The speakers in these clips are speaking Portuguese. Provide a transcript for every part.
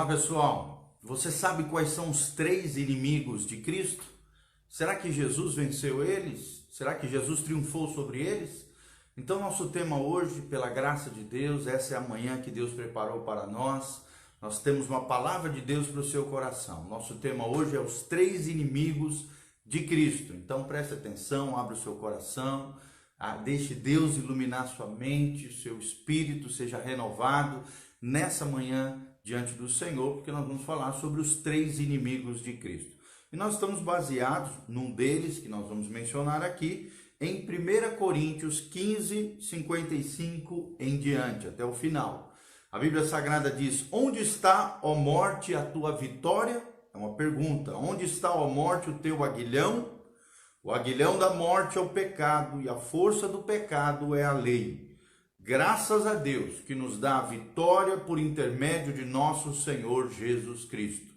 Olá pessoal, você sabe quais são os três inimigos de Cristo? Será que Jesus venceu eles? Será que Jesus triunfou sobre eles? Então nosso tema hoje, pela graça de Deus, essa é a manhã que Deus preparou para nós. Nós temos uma palavra de Deus para o seu coração. Nosso tema hoje é os três inimigos de Cristo. Então preste atenção, abra o seu coração, deixe Deus iluminar sua mente, seu espírito seja renovado nessa manhã diante do Senhor, porque nós vamos falar sobre os três inimigos de Cristo. E nós estamos baseados num deles, que nós vamos mencionar aqui, em 1 Coríntios 15, 55 em diante, até o final. A Bíblia Sagrada diz: onde está, ó morte, a tua vitória? É uma pergunta. Onde está, ó morte, o teu aguilhão? O aguilhão da morte é o pecado, e a força do pecado é a lei. Graças a Deus que nos dá a vitória por intermédio de nosso Senhor Jesus Cristo.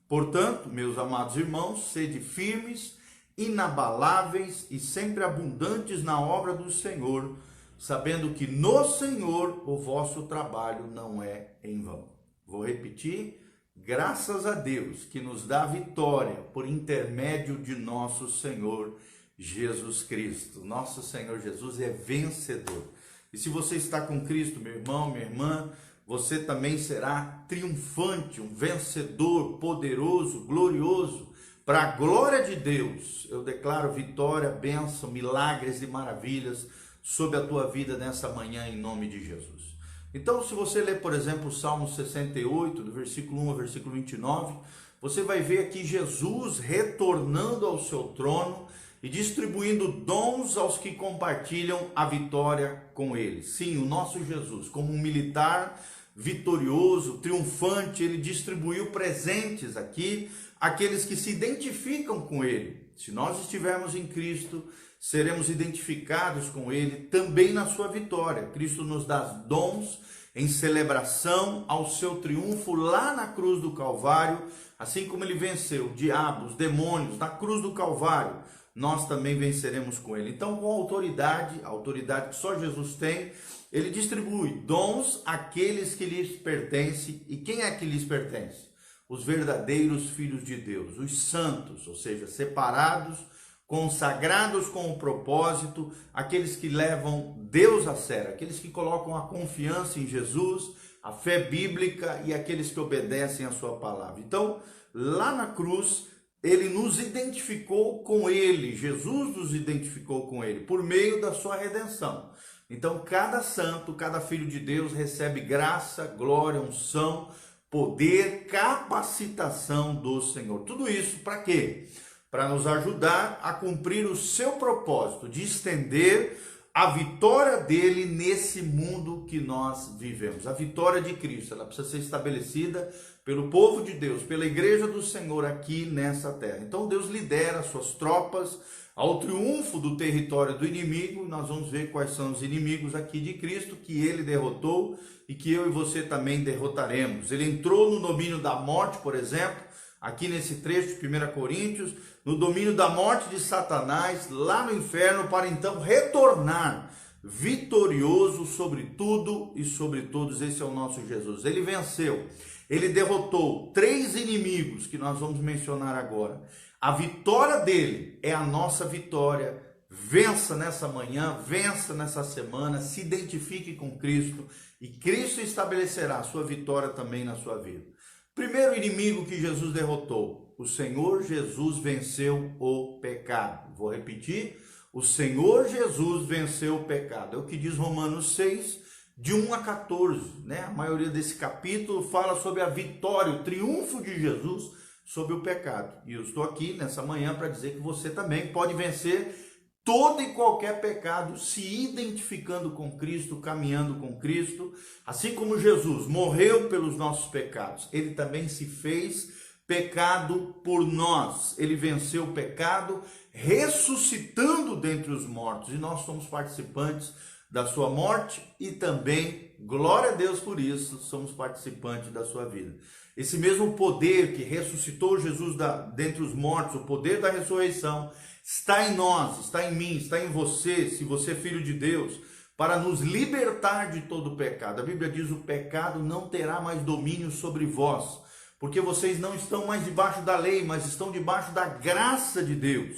Portanto, meus amados irmãos, sede firmes, inabaláveis e sempre abundantes na obra do Senhor, sabendo que no Senhor o vosso trabalho não é em vão. Vou repetir: graças a Deus que nos dá a vitória por intermédio de nosso Senhor Jesus Cristo. Nosso Senhor Jesus é vencedor. E se você está com Cristo, meu irmão, minha irmã, você também será triunfante, um vencedor poderoso, glorioso. Para a glória de Deus, eu declaro vitória, bênção, milagres e maravilhas sobre a tua vida nessa manhã, em nome de Jesus. Então, se você ler, por exemplo, o Salmo 68, do versículo 1 ao versículo 29, você vai ver aqui Jesus retornando ao seu trono e distribuindo dons aos que compartilham a vitória com ele. Sim, o nosso Jesus, como um militar vitorioso, triunfante, ele distribuiu presentes aqui àqueles que se identificam com ele. Se nós estivermos em Cristo, seremos identificados com ele também na sua vitória. Cristo nos dá dons em celebração ao seu triunfo lá na cruz do Calvário, assim como ele venceu o diabo, os demônios na cruz do Calvário. Nós também venceremos com ele. Então, com a autoridade que só Jesus tem, ele distribui dons àqueles que lhes pertencem. E quem é que lhes pertence? Os verdadeiros filhos de Deus, os santos, ou seja, separados, consagrados com o propósito, aqueles que levam Deus a sério, aqueles que colocam a confiança em Jesus, a fé bíblica e aqueles que obedecem a sua palavra. Então, lá na cruz, ele nos identificou com ele, Jesus nos identificou com ele, por meio da sua redenção. Então, cada santo, cada filho de Deus recebe graça, glória, unção, poder, capacitação do Senhor. Tudo isso para quê? Para nos ajudar a cumprir o seu propósito de estender a vitória dele nesse mundo que nós vivemos. A vitória de Cristo, ela precisa ser estabelecida pelo povo de Deus, pela igreja do Senhor aqui nessa terra. Então Deus lidera suas tropas ao triunfo do território do inimigo. Nós vamos ver quais são os inimigos aqui de Cristo que ele derrotou e que eu e você também derrotaremos. Ele entrou no domínio da morte, por exemplo, aqui nesse trecho de 1 Coríntios, no domínio da morte de Satanás, lá no inferno, para então retornar vitorioso sobre tudo e sobre todos. Esse é o nosso Jesus. Ele venceu, ele derrotou três inimigos que nós vamos mencionar agora. A vitória dele é a nossa vitória. Vença nessa manhã, vença nessa semana, se identifique com Cristo e Cristo estabelecerá a sua vitória também na sua vida. Primeiro inimigo que Jesus derrotou: o Senhor Jesus venceu o pecado. Vou repetir: o Senhor Jesus venceu o pecado. É o que diz Romanos 6, de 1 a 14. A maioria desse capítulo fala sobre a vitória, o triunfo de Jesus sobre o pecado. E eu estou aqui nessa manhã para dizer que você também pode vencer todo e qualquer pecado, se identificando com Cristo, caminhando com Cristo. Assim como Jesus morreu pelos nossos pecados, ele também se fez pecado por nós. Ele venceu o pecado, ressuscitando dentre os mortos. E nós somos participantes da sua morte e também, glória a Deus por isso, somos participantes da sua vida. Esse mesmo poder que ressuscitou Jesus dentre os mortos, o poder da ressurreição, está em nós, está em mim, está em você, se você é filho de Deus, para nos libertar de todo o pecado. A Bíblia diz: o pecado não terá mais domínio sobre vós, porque vocês não estão mais debaixo da lei, mas estão debaixo da graça de Deus.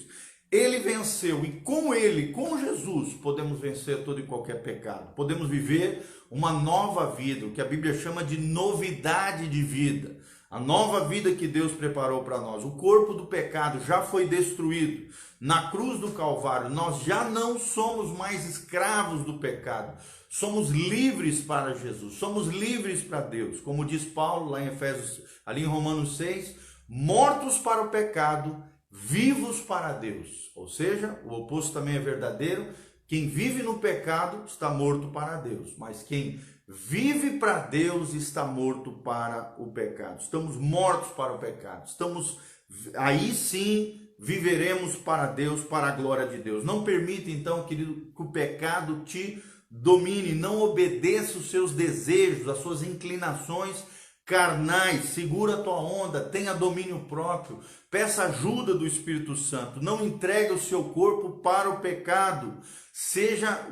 Ele venceu e com ele, com Jesus, podemos vencer todo e qualquer pecado. Podemos viver uma nova vida, o que a Bíblia chama de novidade de vida. A nova vida que Deus preparou para nós. O corpo do pecado já foi destruído. Na cruz do Calvário, nós já não somos mais escravos do pecado. Somos livres para Jesus, somos livres para Deus. Como diz Paulo lá em Efésios, ali em Romanos 6, mortos para o pecado, vivos para Deus. Ou seja, o oposto também é verdadeiro. Quem vive no pecado está morto para Deus, mas quem vive para Deus está morto para o pecado. Estamos mortos para o pecado. Aí sim viveremos para Deus, para a glória de Deus. Não permita então, querido, que o pecado te domine. Não obedeça os seus desejos, as suas inclinações carnais. Segura a tua onda, tenha domínio próprio, peça ajuda do Espírito Santo. Não entregue o seu corpo para o pecado.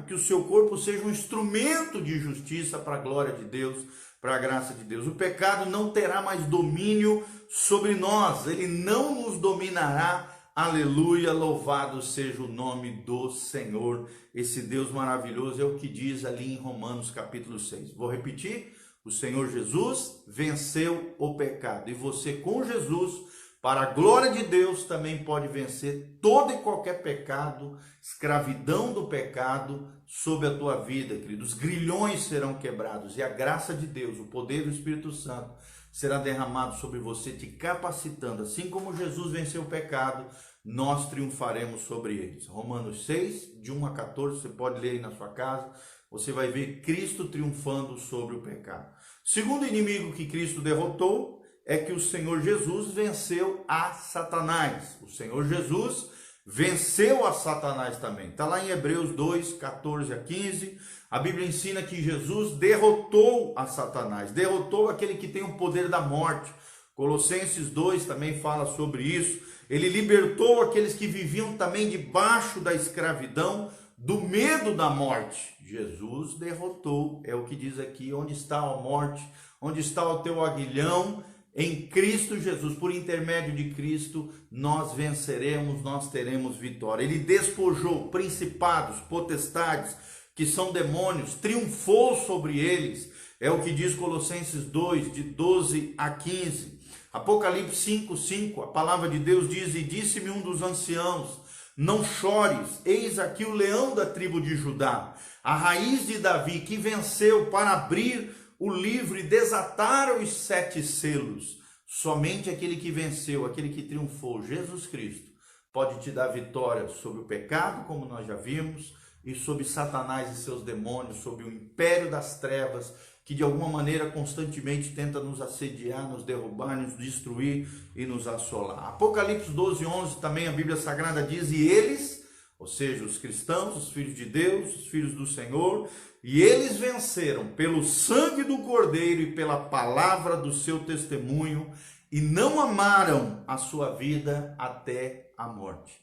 Que o seu corpo seja um instrumento de justiça para a glória de Deus, para a graça de Deus. O pecado não terá mais domínio sobre nós, ele não nos dominará. Aleluia, louvado seja o nome do Senhor. Esse Deus maravilhoso é o que diz ali em Romanos capítulo 6. Vou repetir: o Senhor Jesus venceu o pecado, e você com Jesus, para a glória de Deus, também pode vencer todo e qualquer pecado, escravidão do pecado sobre a tua vida, querido. Os grilhões serão quebrados e a graça de Deus, o poder do Espírito Santo, será derramado sobre você, te capacitando. Assim como Jesus venceu o pecado, nós triunfaremos sobre eles. Romanos 6, de 1 a 14, você pode ler aí na sua casa. Você vai ver Cristo triunfando sobre o pecado. Segundo inimigo que Cristo derrotou é que o Senhor Jesus venceu a Satanás. O Senhor Jesus venceu a Satanás também. Está lá em Hebreus 2, 14 a 15. A Bíblia ensina que Jesus derrotou a Satanás, derrotou aquele que tem o poder da morte. Colossenses 2 também fala sobre isso. Ele libertou aqueles que viviam também debaixo da escravidão, do medo da morte. Jesus derrotou, é o que diz aqui: onde está a morte, onde está o teu aguilhão? Em Cristo Jesus, por intermédio de Cristo, nós venceremos, nós teremos vitória. Ele despojou principados, potestades, que são demônios, triunfou sobre eles. É o que diz Colossenses 2, de 12 a 15. Apocalipse 5, 5, a palavra de Deus diz: e disse-me um dos anciãos, não chores, eis aqui o leão da tribo de Judá, a raiz de Davi, que venceu para abrir o livro e desatar os 7 selos. Somente aquele que venceu, aquele que triunfou, Jesus Cristo, pode te dar vitória sobre o pecado, como nós já vimos, e sobre Satanás e seus demônios, sobre o império das trevas, que de alguma maneira constantemente tenta nos assediar, nos derrubar, nos destruir e nos assolar. Apocalipse 12, 11 também a Bíblia Sagrada diz: e eles, ou seja, os cristãos, os filhos de Deus, os filhos do Senhor, e eles venceram pelo sangue do Cordeiro e pela palavra do seu testemunho, e não amaram a sua vida até a morte.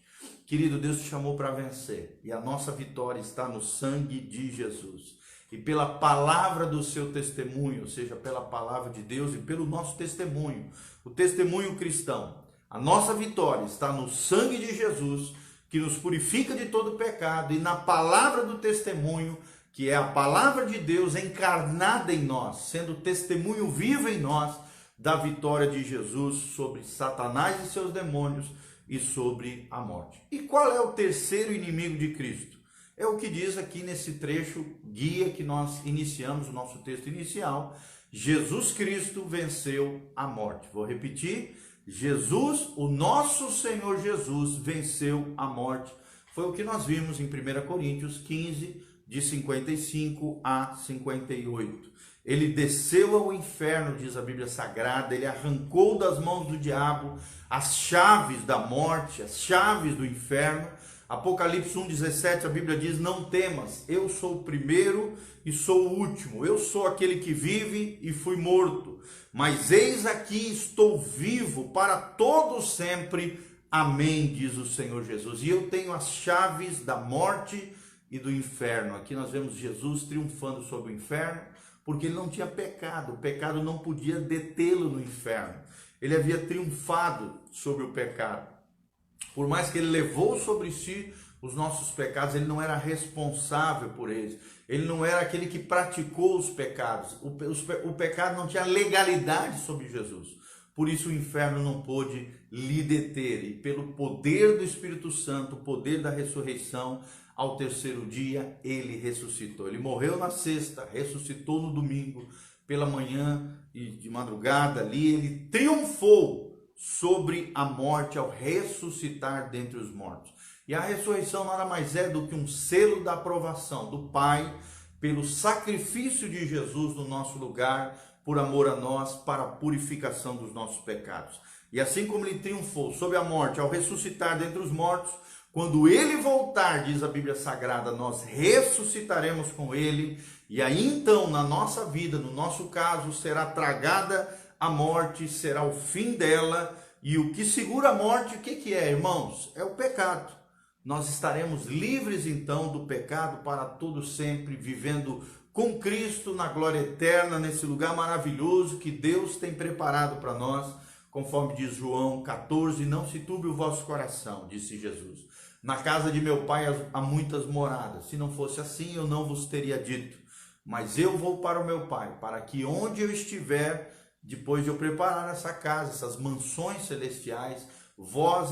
Querido, Deus te chamou para vencer, e a nossa vitória está no sangue de Jesus. E pela palavra do seu testemunho, ou seja, pela palavra de Deus e pelo nosso testemunho, o testemunho cristão, a nossa vitória está no sangue de Jesus, que nos purifica de todo pecado, e na palavra do testemunho, que é a palavra de Deus encarnada em nós, sendo testemunho vivo em nós da vitória de Jesus sobre Satanás e seus demônios e sobre a morte. E qual é o terceiro inimigo de Cristo? É o que diz aqui nesse trecho guia que nós iniciamos, o nosso texto inicial: Jesus Cristo venceu a morte. Vou repetir: Jesus, o nosso Senhor Jesus, venceu a morte. Foi o que nós vimos em 1 Coríntios 15, de 55 a 58. Ele desceu ao inferno, diz a Bíblia Sagrada, ele arrancou das mãos do diabo as chaves da morte, as chaves do inferno. Apocalipse 1,17, a Bíblia diz: não temas, eu sou o primeiro e sou o último, eu sou aquele que vive e fui morto, mas eis aqui estou vivo para todo sempre, amém, diz o Senhor Jesus, e eu tenho as chaves da morte e do inferno. Aqui nós vemos Jesus triunfando sobre o inferno, porque ele não tinha pecado. O pecado não podia detê-lo no inferno. Ele havia triunfado sobre o pecado. Por mais que ele levou sobre si os nossos pecados, ele não era responsável por eles. Ele não era aquele que praticou os pecados. O pecado não tinha legalidade sobre Jesus. Por isso o inferno não pôde lhe deter. E pelo poder do Espírito Santo, o poder da ressurreição, ao terceiro dia ele ressuscitou. Ele morreu na sexta, ressuscitou no domingo, pela manhã e de madrugada ali. Ele triunfou sobre a morte ao ressuscitar dentre os mortos. E a ressurreição nada mais é do que um selo da aprovação do Pai pelo sacrifício de Jesus no nosso lugar, por amor a nós, para a purificação dos nossos pecados. E assim como ele triunfou sobre a morte ao ressuscitar dentre os mortos, quando ele voltar, diz a Bíblia Sagrada, nós ressuscitaremos com ele, e aí então na nossa vida, no nosso caso, será tragada a morte, será o fim dela. E o que segura a morte, o que é, irmãos? É o pecado. Nós estaremos livres então do pecado para todo sempre, vivendo com Cristo na glória eterna, nesse lugar maravilhoso que Deus tem preparado para nós, conforme diz João 14, não se turbe o vosso coração, disse Jesus. Na casa de meu Pai há muitas moradas, se não fosse assim eu não vos teria dito, mas eu vou para o meu Pai, para que onde eu estiver, depois de eu preparar essa casa, essas mansões celestiais, vós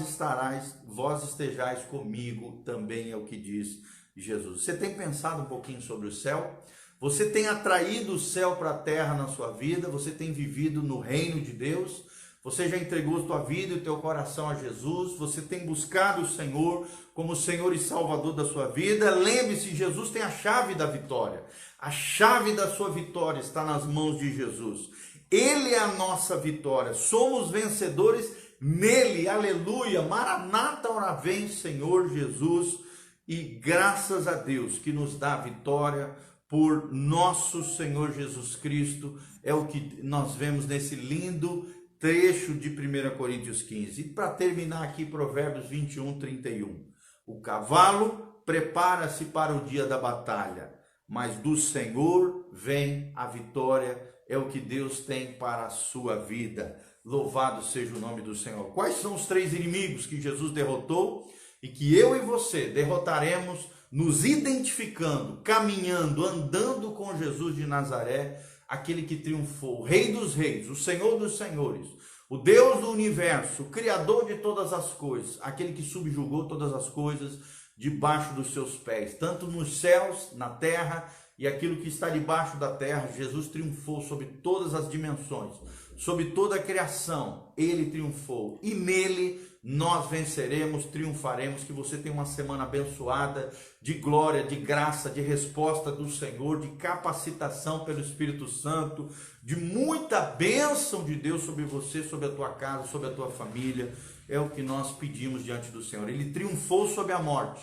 estejais comigo, também é o que diz Jesus. Você tem pensado um pouquinho sobre o céu? Você tem atraído o céu para a terra na sua vida? Você tem vivido no reino de Deus? Você já entregou a tua vida e o teu coração a Jesus? Você tem buscado o Senhor como Senhor e Salvador da sua vida? Lembre-se, Jesus tem a chave da vitória. A chave da sua vitória está nas mãos de Jesus. Ele é a nossa vitória. Somos vencedores nele. Aleluia. Maranata, ora vem, Senhor Jesus. E graças a Deus que nos dá a vitória por nosso Senhor Jesus Cristo. É o que nós vemos nesse lindo trecho de 1 Coríntios 15. E para terminar aqui, Provérbios 21, 31. O cavalo prepara-se para o dia da batalha, mas do Senhor vem a vitória. É o que Deus tem para a sua vida. Louvado seja o nome do Senhor. Quais são os 3 inimigos que Jesus derrotou e que eu e você derrotaremos nos identificando, caminhando, andando com Jesus de Nazaré, aquele que triunfou, o Rei dos Reis, o Senhor dos Senhores, o Deus do universo, o Criador de todas as coisas, aquele que subjugou todas as coisas debaixo dos seus pés, tanto nos céus, na terra e aquilo que está debaixo da terra. Jesus triunfou sobre todas as dimensões, sobre toda a criação, ele triunfou e nele nós venceremos, triunfaremos. Que você tenha uma semana abençoada, de glória, de graça, de resposta do Senhor, de capacitação pelo Espírito Santo, de muita bênção de Deus sobre você, sobre a tua casa, sobre a tua família. É o que nós pedimos diante do Senhor. Ele triunfou sobre a morte,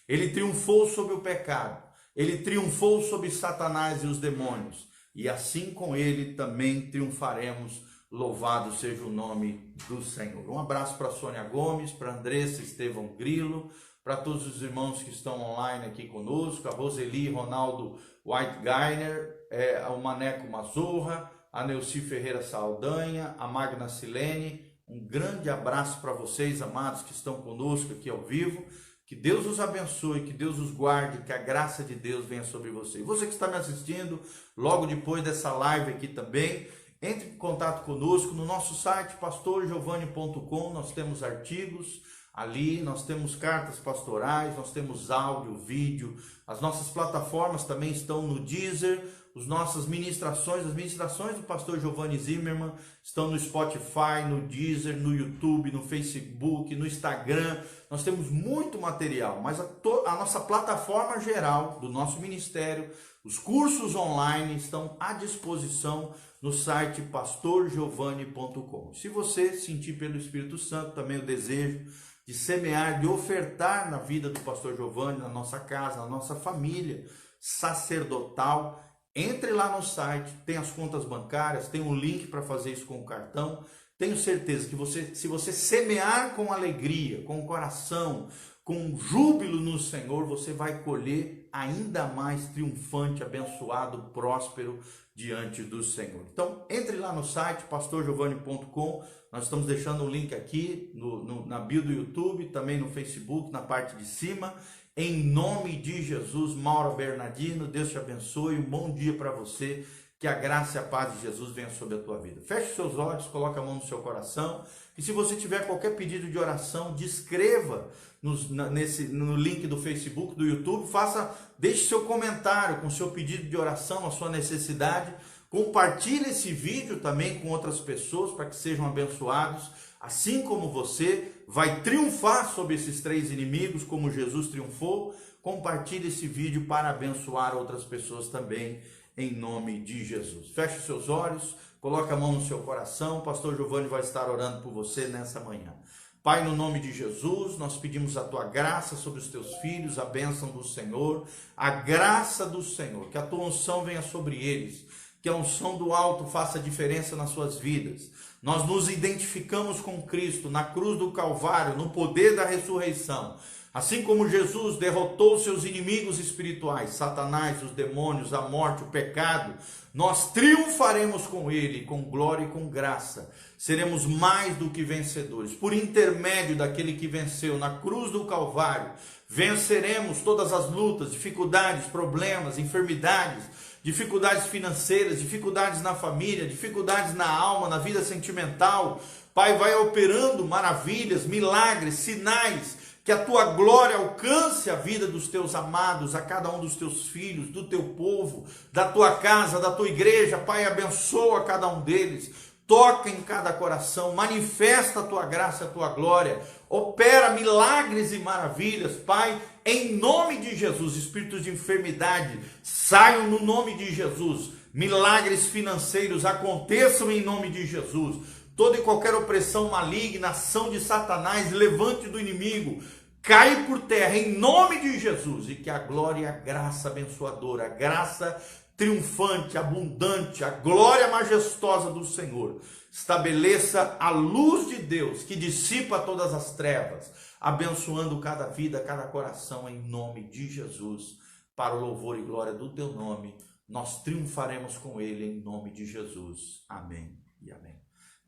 ele triunfou sobre o pecado, ele triunfou sobre Satanás e os demônios, e assim com ele também triunfaremos. Louvado seja o nome do Senhor. Um abraço para Sônia Gomes, para Andressa Estevão Grilo, para todos os irmãos que estão online aqui conosco, a Roseli Ronaldo Whitegainer, o Maneco Mazorra, a Neuci Ferreira Saldanha, a Magna Silene. Um grande abraço para vocês, amados, que estão conosco aqui ao vivo. Que Deus os abençoe, que Deus os guarde, que a graça de Deus venha sobre você. E você que está me assistindo, logo depois dessa live aqui também, entre em contato conosco no nosso site pastorgiovanni.com. Nós temos artigos ali, nós temos cartas pastorais, nós temos áudio, vídeo. As nossas plataformas também estão no Deezer. As nossas ministrações, as ministrações do pastor Giovanni Zimmermann estão no Spotify, no Deezer, no YouTube, no Facebook, no Instagram. Nós temos muito material, mas a nossa plataforma geral do nosso ministério, os cursos online estão à disposição no site pastorgiovanni.com. Se você sentir pelo Espírito Santo também o desejo de semear, de ofertar na vida do pastor Giovanni, na nossa casa, na nossa família sacerdotal, entre lá no site, tem as contas bancárias, tem um link para fazer isso com o cartão. Tenho certeza que se você semear com alegria, com o coração, com júbilo, tranquilo no Senhor, você vai colher ainda mais triunfante, abençoado, próspero diante do Senhor. Então, entre lá no site pastorgiovanni.com. Nós estamos deixando um link aqui na bio do YouTube, também no Facebook, na parte de cima. Em nome de Jesus, Maura Bernardino, Deus te abençoe, um bom dia para você, que a graça e a paz de Jesus venha sobre a tua vida. Feche seus olhos, coloque a mão no seu coração, e se você tiver qualquer pedido de oração, descreva no link do Facebook, do YouTube, deixe seu comentário com seu pedido de oração, a sua necessidade, compartilhe esse vídeo também com outras pessoas, para que sejam abençoados, assim como você vai triunfar sobre esses 3 inimigos, como Jesus triunfou. Compartilhe esse vídeo para abençoar outras pessoas também, em nome de Jesus. Feche seus olhos, coloque a mão no seu coração, o pastor Giovanni vai estar orando por você nessa manhã. Pai, no nome de Jesus, nós pedimos a tua graça sobre os teus filhos, a bênção do Senhor, a graça do Senhor, que a tua unção venha sobre eles, que a unção do alto faça diferença nas suas vidas. Nós nos identificamos com Cristo na cruz do Calvário, no poder da ressurreição. Assim como Jesus derrotou seus inimigos espirituais, Satanás, os demônios, a morte, o pecado, nós triunfaremos com ele, com glória e com graça. Seremos mais do que vencedores. Por intermédio daquele que venceu na cruz do Calvário, venceremos todas as lutas, dificuldades, problemas, enfermidades, dificuldades financeiras, dificuldades na família, dificuldades na alma, na vida sentimental. Pai, vai operando maravilhas, milagres, sinais, que a tua glória alcance a vida dos teus amados, a cada um dos teus filhos, do teu povo, da tua casa, da tua igreja. Pai, abençoa cada um deles, toca em cada coração, manifesta a tua graça, a tua glória, opera milagres e maravilhas. Pai, em nome de Jesus, espíritos de enfermidade saiam no nome de Jesus, milagres financeiros aconteçam em nome de Jesus. Toda e qualquer opressão maligna, ação de Satanás, levante do inimigo, cai por terra em nome de Jesus, e que a glória e a graça abençoadora, a graça triunfante, abundante, a glória majestosa do Senhor estabeleça a luz de Deus que dissipa todas as trevas, abençoando cada vida, cada coração em nome de Jesus, para o louvor e glória do teu nome. Nós triunfaremos com ele em nome de Jesus. Amém e amém.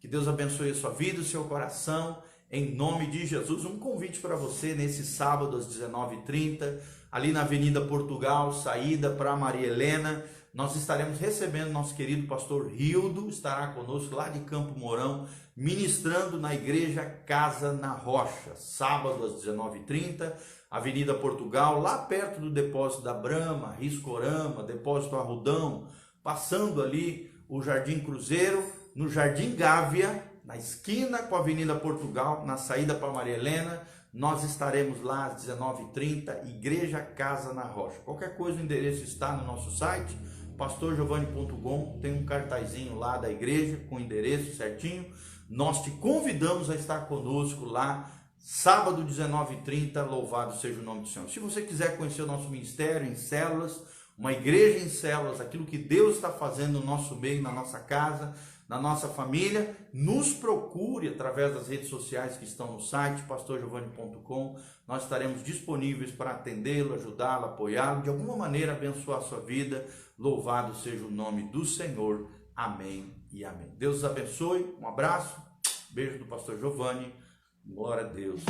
Que Deus abençoe a sua vida e o seu coração, em nome de Jesus. Um convite para você nesse sábado às 19h30, ali na Avenida Portugal, saída para Maria Helena. Nós estaremos recebendo nosso querido pastor Rildo, estará conosco lá de Campo Mourão, ministrando na igreja Casa na Rocha, sábado às 19h30, Avenida Portugal, lá perto do depósito da Brama, Riscorama, depósito Arrudão, passando ali o Jardim Cruzeiro, no Jardim Gávea, na esquina com a Avenida Portugal, na saída para Maria Helena. Nós estaremos lá às 19h30, Igreja Casa na Rocha. Qualquer coisa, o endereço está no nosso site, pastorgiovanni.com, tem um cartazinho lá da igreja com o endereço certinho. Nós te convidamos a estar conosco lá, sábado 19h30, louvado seja o nome do Senhor. Se você quiser conhecer o nosso ministério em células, uma igreja em células, aquilo que Deus está fazendo no nosso meio, na nossa casa, na nossa família, nos procure através das redes sociais que estão no site, pastorgiovanni.com. Nós estaremos disponíveis para atendê-lo, ajudá-lo, apoiá-lo, de alguma maneira abençoar a sua vida. Louvado seja o nome do Senhor. Amém e amém. Deus os abençoe. Um abraço. Beijo do pastor Giovanni. Glória a Deus.